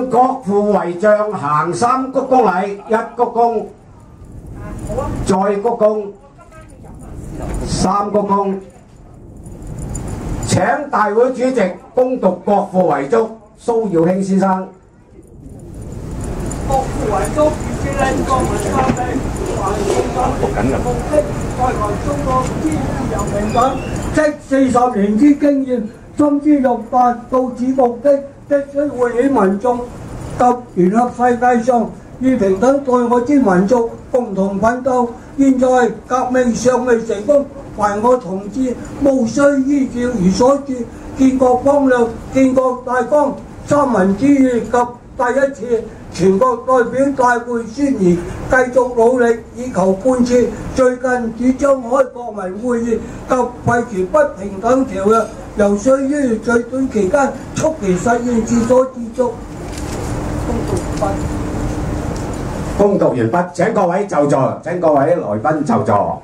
向國父遺像行三鞠躬禮，一鞠躬，再鞠躬，三鞠躬。請大會主席恭讀國父遺囑，蘇耀興先生。國父遺囑致令國民革命還共有目的，在為中國之自由平等，即40年之經驗，深知欲達到此目的，必須喚起民眾及聯合世界上與平等待我之民族共同奮鬥。現在革命尚未成功，凡我同志務須依照如所著建國方略、建國大綱、三民主義及第一次全國代表大會宣言，繼續努力以求貫徹最近主張開國民會議及廢除不平等條約，尤須於最短期間速期實現自所自足。恭讀完畢，請各位就座，請各位來賓就座。